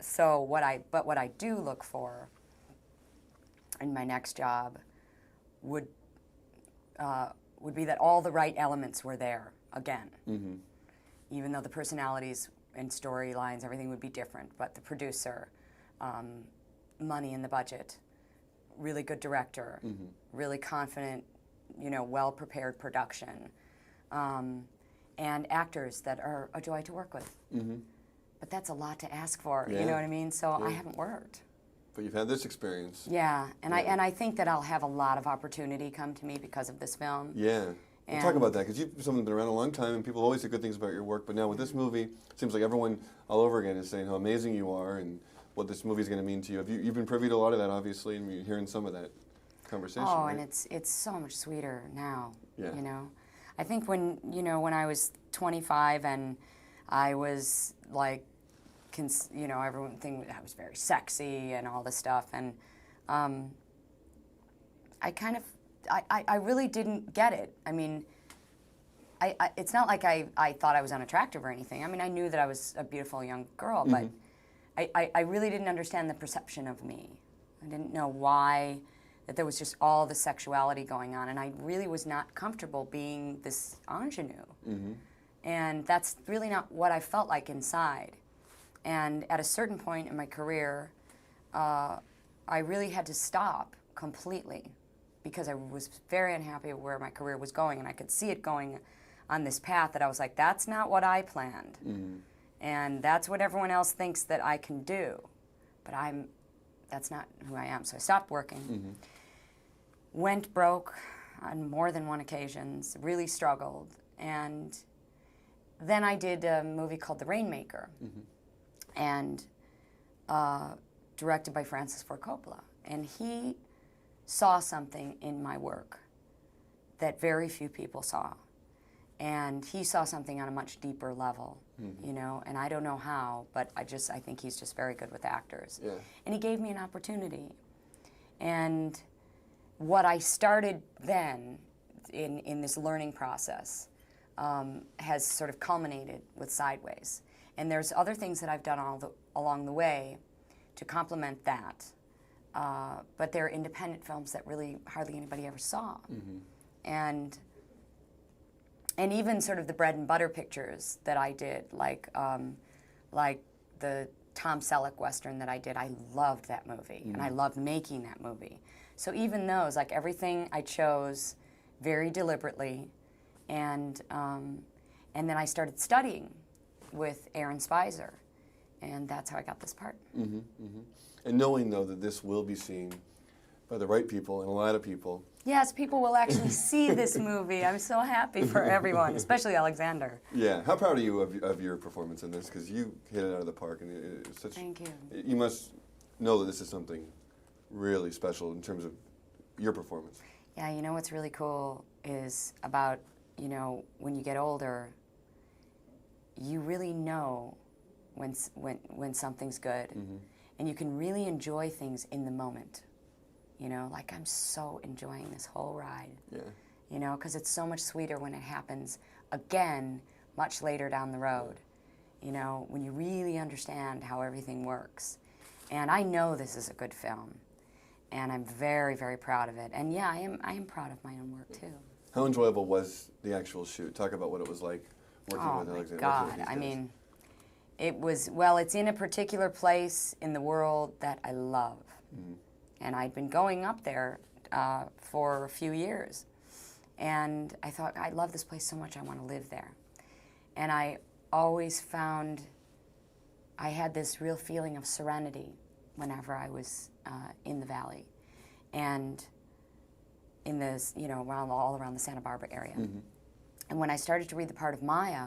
so what I do look for in my next job would be that all the right elements were there again. Mm-hmm. Even though the personalities and storylines, everything would be different, but the producer, money in the budget, really good director, mm-hmm. really confident, well-prepared production, and actors that are a joy to work with. Mm-hmm. But that's a lot to ask for, you know what I mean? So I haven't worked. But you've had this experience. Yeah, and I think that I'll have a lot of opportunity come to me because of this film. Yeah. We'll talk about that, because you've been around a long time, and people always say good things about your work, but now with this movie, it seems like everyone all over again is saying how amazing you are and what this movie is going to mean to you. You've been privy to a lot of that, obviously, and you're hearing some of that conversation. Oh, right? And it's so much sweeter now, yeah. I think when I was 25 and I was like, everyone think I was very sexy and all this stuff, and I really didn't get it. I mean, it's not like I thought I was unattractive or anything. I mean, I knew that I was a beautiful young girl, mm-hmm. but I really didn't understand the perception of me. I didn't know why, that there was just all the sexuality going on, and I really was not comfortable being this ingenue. Mm-hmm. And that's really not what I felt like inside. And at a certain point in my career, I really had to stop completely, because I was very unhappy with where my career was going, and I could see it going on this path that I was like, that's not what I planned. Mm-hmm. And that's what everyone else thinks that I can do. But that's not who I am. So I stopped working, mm-hmm. went broke on more than one occasion, really struggled. And then I did a movie called The Rainmaker, mm-hmm. and directed by Francis Ford Coppola. And he saw something in my work that very few people saw. And he saw something on a much deeper level, mm-hmm. And I don't know how, but I think he's just very good with actors. Yeah. And he gave me an opportunity. And what I started then in this learning process has sort of culminated with Sideways. And there's other things that I've done along the way to complement that. But they're independent films that really hardly anybody ever saw. Mm-hmm. And even sort of the bread and butter pictures that I did, like the Tom Selleck Western that I did, I loved that movie, mm-hmm. and I loved making that movie. So even those, like everything I chose very deliberately, and then I started studying with Aaron Spicer, and that's how I got this part. Mm-hmm, mm-hmm. And knowing, though, that this will be seen by the right people and a lot of people. Yes, people will actually see this movie. I'm so happy for everyone, especially Alexander. Yeah. How proud are you of your performance in this? Because you hit it out of the park, and it's such. Thank you. You must know that this is something really special in terms of your performance. Yeah, what's really cool is about, when you get older, you really know when something's good, mm-hmm. and you can really enjoy things in the moment. Like I'm so enjoying this whole ride. Yeah. Because it's so much sweeter when it happens again much later down the road. When you really understand how everything works. And I know this is a good film, and I'm very, very proud of it. And yeah, I am proud of my own work too. How enjoyable was the actual shoot? Talk about what it was like working with Alexander. Oh my God! I mean, it was, well, it's in a particular place in the world that I love. Mm-hmm. And I'd been going up there for a few years. And I thought, I love this place so much, I want to live there. And I always found I had this real feeling of serenity whenever I was in the valley. And in this, all around the Santa Barbara area. Mm-hmm. And when I started to read the part of Maya,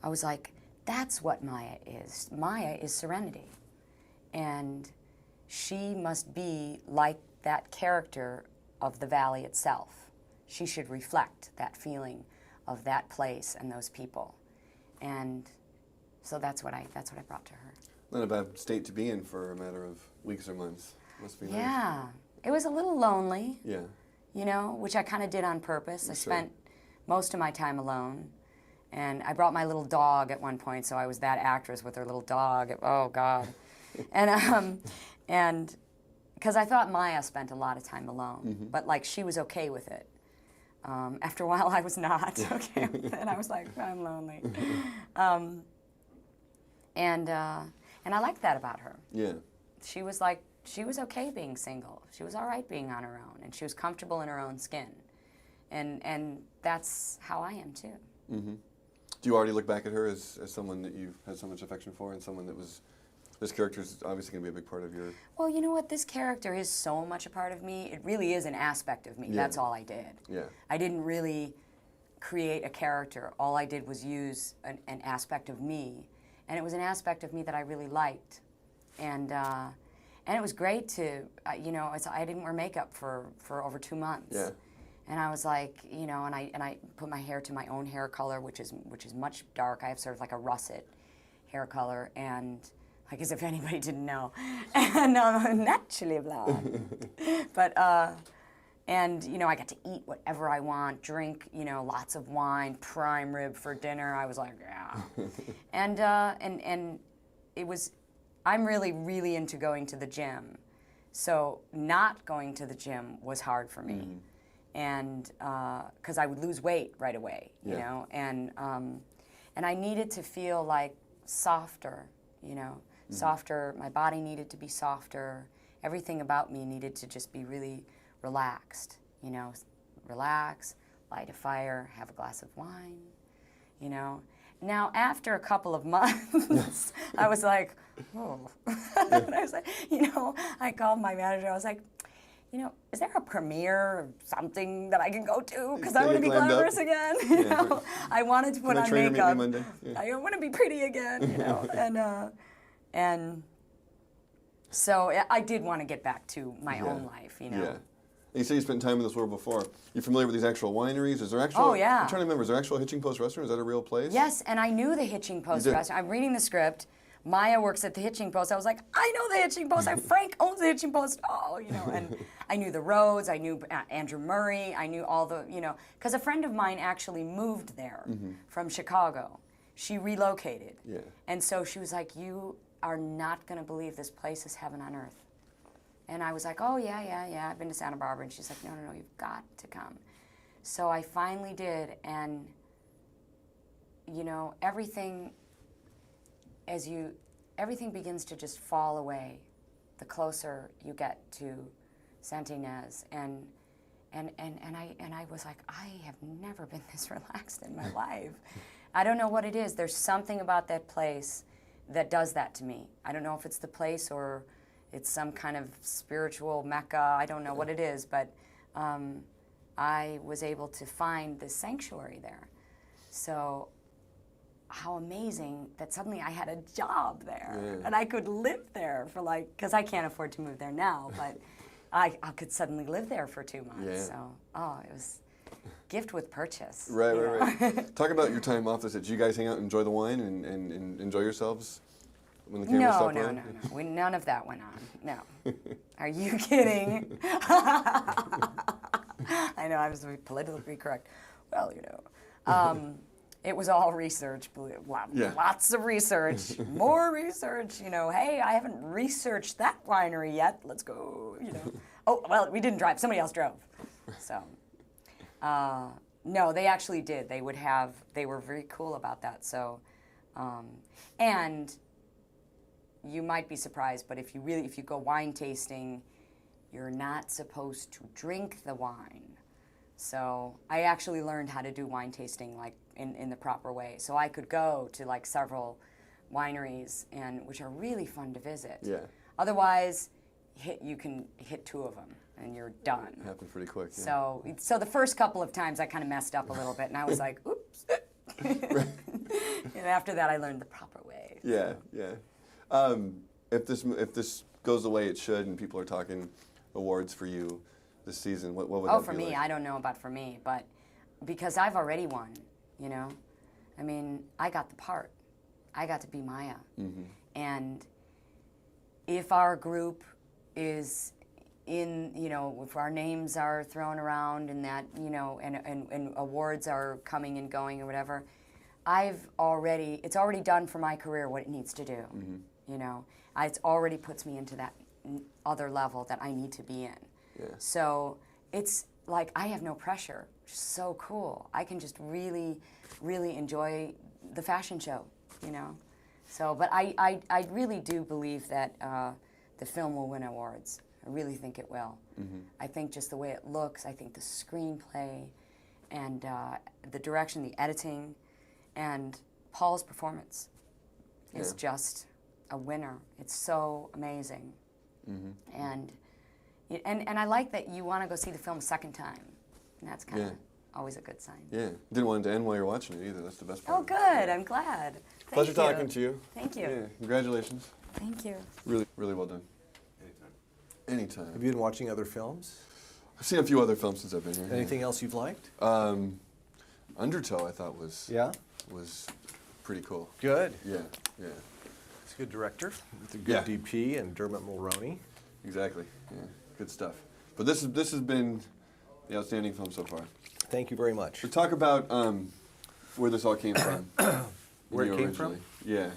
I was like, that's what Maya is. Maya is serenity. And she must be like that character of the valley itself. She should reflect that feeling of that place and those people. And so that's what I brought to her. Not a bad state to be in for a matter of weeks or months. Must be nice. Yeah. It was a little lonely. Yeah. Which I kind of did on purpose. I spent most of my time alone. And I brought my little dog at one point, so I was that actress with her little dog. Oh, God. And because I thought Maya spent a lot of time alone, but like she was okay with it. After a while, I was not okay with it. I was like, I'm lonely. And I liked that about her. Yeah. She was okay being single. She was all right being on her own, and she was comfortable in her own skin. And that's how I am too. Mm-hmm. Do you already look back at her as someone that you've had so much affection for, and someone that was, this character is obviously going to be a big part of your... Well, you know what? This character is so much a part of me. It really is an aspect of me. Yeah. That's all I did. Yeah. I didn't really create a character. All I did was use an aspect of me, and it was an aspect of me that I really liked. And it was great to, you know, I didn't wear makeup for over 2 months. Yeah. And I was like, you know, and I put my hair to my own hair color, which is much dark. I have sort of like a russet hair color, and like as if anybody didn't know. And I'm naturally blonde. But and you know, I got to eat whatever I want, drink, you know, lots of wine, prime rib for dinner. I was like, yeah. And it was, I'm really into going to the gym. So not going to the gym was hard for me. Mm-hmm. And because I would lose weight right away, you know, and I needed to feel like softer, you know, softer. My body needed to be softer. Everything about me needed to just be really relaxed, you know, relax, light a fire, have a glass of wine, you know. Now, after a couple of months, I was like, oh. And I was like, you know, I called my manager. I was like, you know, is there a premiere or something that I can go to? Because I want to be glamorous again. You know, I wanted to put on makeup. Yeah. I want to be pretty again. You know, and so I did want to get back to my own life. You know. Yeah. You say you spent time in this world before. You familiar with these actual wineries? Is there actual? Oh yeah. I'm trying to remember. Is there actual Hitching Post restaurant? Is that a real place? Yes, and I knew the Hitching Post restaurant. I'm reading the script. Maya works at the Hitching Post. I was like, I know the Hitching Post. Frank owns the Hitching Post. Oh, you know, and I knew the roads. I knew Andrew Murray. I knew all the, you know, because a friend of mine actually moved there from Chicago. She relocated. Yeah. And so she was like, you are not going to believe this place is heaven on earth. And I was like, oh, yeah. I've been to Santa Barbara. And she's like, no, you've got to come. So I finally did. And, you know, everything begins to just fall away the closer you get to Saint Ynez, and I was like, I have never been this relaxed in my life. I don't know what it is. There's something about that place that does that to me. I don't know if it's the place or it's some kind of spiritual mecca. I don't know what it is, but I was able to find this sanctuary there. So how amazing that suddenly I had a job there and I could live there for because I can't afford to move there now, but I could suddenly live there for 2 months. Yeah. So, it was gift with purchase. Right. Talk about your time off the set. Did you guys hang out and enjoy the wine and enjoy yourselves when the camera stopped running? No. None of that went on. No. Are you kidding? I know, I was politically correct. Well, you know. It was all research, lots of research, more research, you know, hey, I haven't researched that winery yet, let's go, you know. Oh, well, we didn't drive, somebody else drove. So, no, they actually did. They were very cool about that. So, and you might be surprised, but if you go wine tasting, you're not supposed to drink the wine. So I actually learned how to do wine tasting in the proper way. So I could go to several wineries which are really fun to visit. Yeah. Otherwise, you can hit 2 of them and you're done. It happened pretty quick. Yeah. So the first couple of times I kind of messed up a little bit and I was like, oops. And after that I learned the proper way. Yeah. If this goes the way it should and people are talking awards for you this season, what would that be for me, like? I don't know about for me, but because I've already won, you know? I mean, I got the part. I got to be Maya. Mm-hmm. And if our group is in, you know, if our names are thrown around and that, you know, and awards are coming and going or whatever, it's already done for my career what it needs to do. You know, it's already puts me into that other level that I need to be in. Yeah. So it's like I have no pressure. Just so cool. I can just really, really enjoy the fashion show, you know. So, but I really do believe that the film will win awards. I really think it will. I think just the way it looks, I think the screenplay and the direction, the editing, and Paul's performance is just a winner. It's so amazing. And I like that you want to go see the film a second time. And that's kind of always a good sign. Yeah. Didn't want it to end while you're watching it either. That's the best part. Oh, good. I'm glad. Pleasure talking to you. Thank you. Yeah. Congratulations. Thank you. Really, really well done. Anytime. Have you been watching other films? I've seen a few other films since I've been here. Anything else you've liked? Undertow, I thought was pretty cool. Good. Yeah. It's a good director with a good DP and Dermot Mulroney. Exactly. Yeah. Good stuff. But this has been the outstanding film so far. Thank you very much. So talk about where this all came from. Where it came from? Yeah.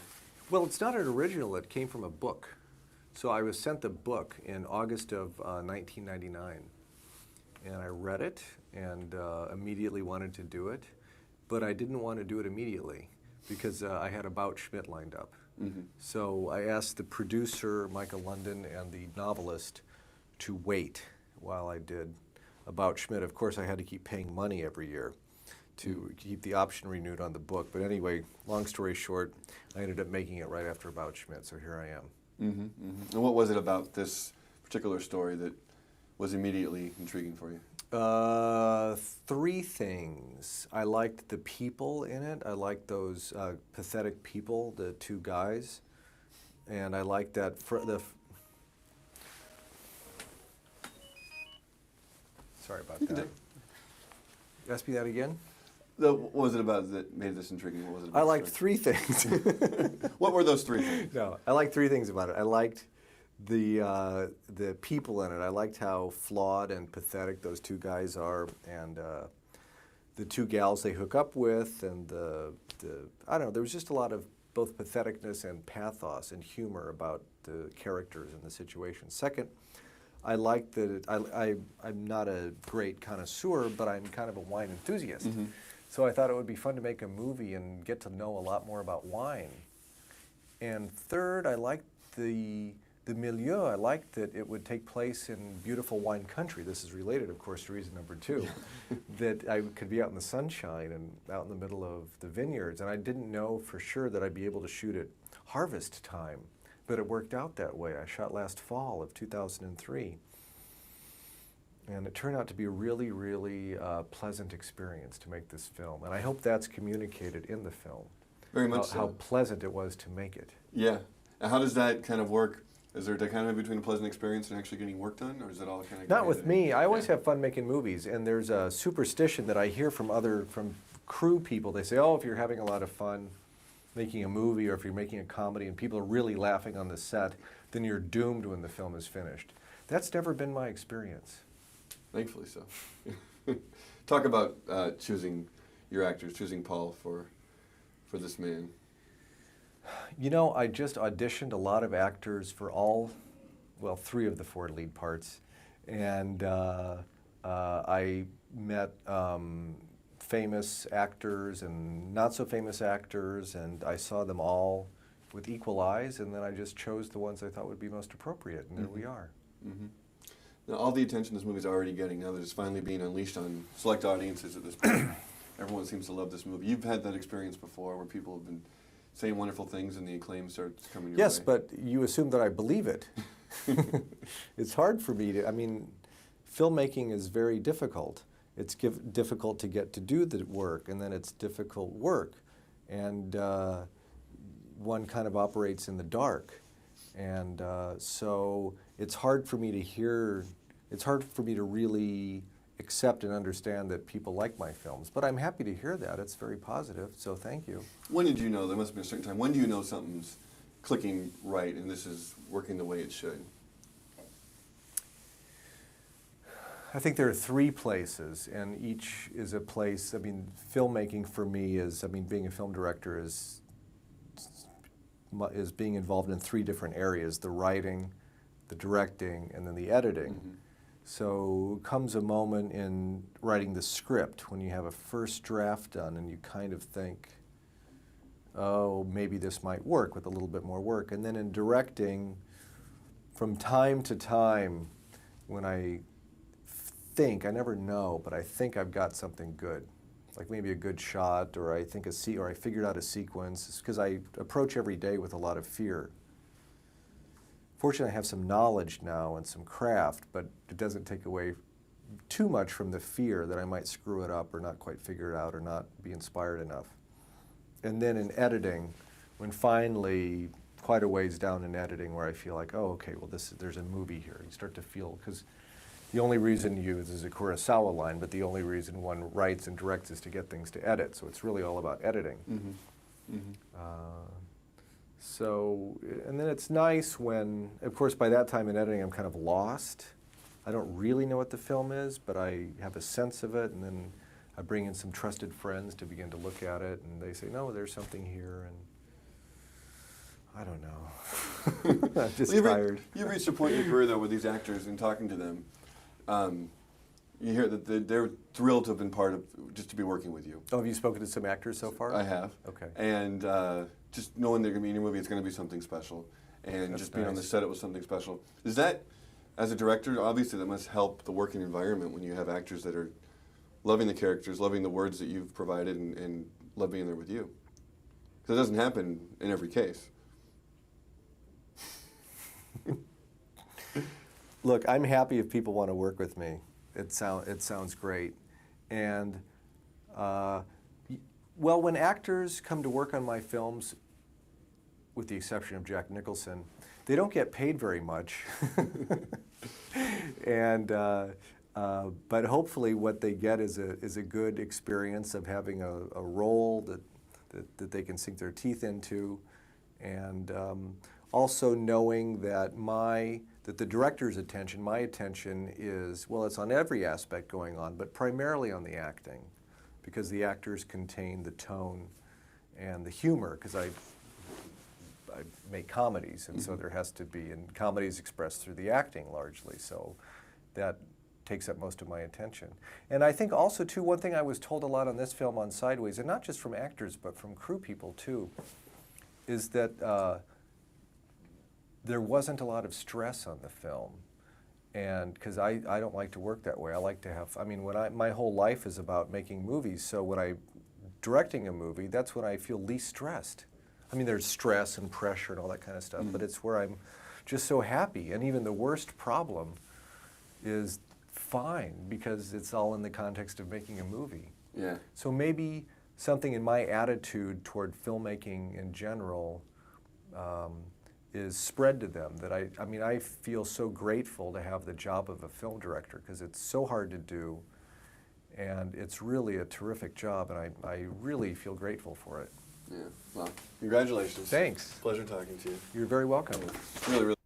Well, it's not an original. It came from a book. So I was sent the book in August of 1999. And I read it and immediately wanted to do it. But I didn't want to do it immediately because I had About Schmidt lined up. So I asked the producer, Michael London, and the novelist to wait while I did About Schmidt. Of course, I had to keep paying money every year to keep the option renewed on the book. But anyway, long story short, I ended up making it right after About Schmidt, so here I am. And what was it about this particular story that was immediately intriguing for you? Three things. I liked the people in it. I liked those pathetic people, the two guys. And I liked that, sorry about that. Ask me that again? What was it about that made this intriguing? What was it about I liked three things. What were those three things? No, I liked three things about it. I liked the people in it. I liked how flawed and pathetic those two guys are, and the two gals they hook up with, and I don't know. There was just a lot of both patheticness and pathos and humor about the characters and the situation. Second, I like that I'm not a great connoisseur, but I'm kind of a wine enthusiast. So I thought it would be fun to make a movie and get to know a lot more about wine. And third, I liked the milieu. I liked that it would take place in beautiful wine country. This is related, of course, to reason number two, that I could be out in the sunshine and out in the middle of the vineyards. And I didn't know for sure that I'd be able to shoot at harvest time, but it worked out that way. I shot last fall of 2003. And it turned out to be a really, really pleasant experience to make this film. And I hope that's communicated in the film. Very much so. How pleasant it was to make it. Yeah. And how does that kind of work? Is there a dichotomy between a pleasant experience and actually getting work done? Or is it all kind of... Not with me. I always have fun making movies. And there's a superstition that I hear from crew people. They say, oh, if you're having a lot of fun making a movie or if you're making a comedy and people are really laughing on the set, then you're doomed when the film is finished. That's never been my experience. Thankfully so. Talk about choosing your actors, choosing Paul for this man. You know, I just auditioned a lot of actors for three of the four lead parts. And I met famous actors and not so famous actors, and I saw them all with equal eyes, and then I just chose the ones I thought would be most appropriate, and there we are. Now, all the attention this movie's already getting, now that it's finally being unleashed on select audiences at this point, everyone seems to love this movie. You've had that experience before where people have been saying wonderful things and the acclaim starts coming your way. Yes, but you assume that I believe it. It's hard for me to, filmmaking is very difficult. It's difficult to get to do the work, and then it's difficult work. And one kind of operates in the dark. And so it's hard for me to really accept and understand that people like my films. But I'm happy to hear that. It's very positive, so thank you. When did you know, there must have been a certain time, when do you know something's clicking right and this is working the way it should? I think there are 3 places, and each is a place. I mean, filmmaking for me is, I mean, being a film director is being involved in 3 different areas: the writing, the directing, and then the editing. Mm-hmm. So comes a moment in writing the script when you have a first draft done and you kind of think, oh, maybe this might work with a little bit more work. And then in directing, from time to time, when I think, I never know, but I think I've got something good, like maybe a good shot, or I think or I figured out a sequence, because I approach every day with a lot of fear. Fortunately, I have some knowledge now and some craft, but it doesn't take away too much from the fear that I might screw it up or not quite figure it out or not be inspired enough. And then in editing, when finally, quite a ways down in editing where I feel like, oh, okay, well, there's a movie here. You start to feel, because the only reason this is a Kurosawa line, but the only reason one writes and directs is to get things to edit. So it's really all about editing. Mm-hmm. Mm-hmm. And then it's nice when, of course, by that time in editing, I'm kind of lost. I don't really know what the film is, but I have a sense of it, and then I bring in some trusted friends to begin to look at it, and they say, no, there's something here, and I don't know. I'm just tired. You've reached a point in your career, though, with these actors and talking to them. You hear that they're thrilled to have been part of, just to be working with you. Oh, have you spoken to some actors so far? I have. Okay. And just knowing they're going to be in your movie, it's going to be something special. And That's just being on the nice. set, it was something special. Is that, as a director, obviously that must help the working environment when you have actors that are loving the characters, loving the words that you've provided, and love being there with you. Because it doesn't happen in every case. Look, I'm happy if people want to work with me. It sounds great. And, well, when actors come to work on my films, with the exception of Jack Nicholson, they don't get paid very much. And, but hopefully what they get is a good experience of having a role that they can sink their teeth into, and also knowing that the director's attention, my attention is, well, it's on every aspect going on, but primarily on the acting, because the actors contain the tone and the humor, because I make comedies, and so there has to be, and comedies expressed through the acting largely, so that takes up most of my attention. And I think also, too, one thing I was told a lot on this film on Sideways, and not just from actors, but from crew people, too, is that there wasn't a lot of stress on the film. And because I don't like to work that way. I like to have, I mean, my whole life is about making movies, so when I'm directing a movie, that's when I feel least stressed. I mean, there's stress and pressure and all that kind of stuff, but it's where I'm just so happy. And even the worst problem is fine, because it's all in the context of making a movie. Yeah. So maybe something in my attitude toward filmmaking in general is spread to them, that I mean, I feel so grateful to have the job of a film director, because it's so hard to do, and it's really a terrific job, and I really feel grateful for it. Yeah. Well, congratulations. Thanks. Pleasure talking to you. You're very welcome. Really, really.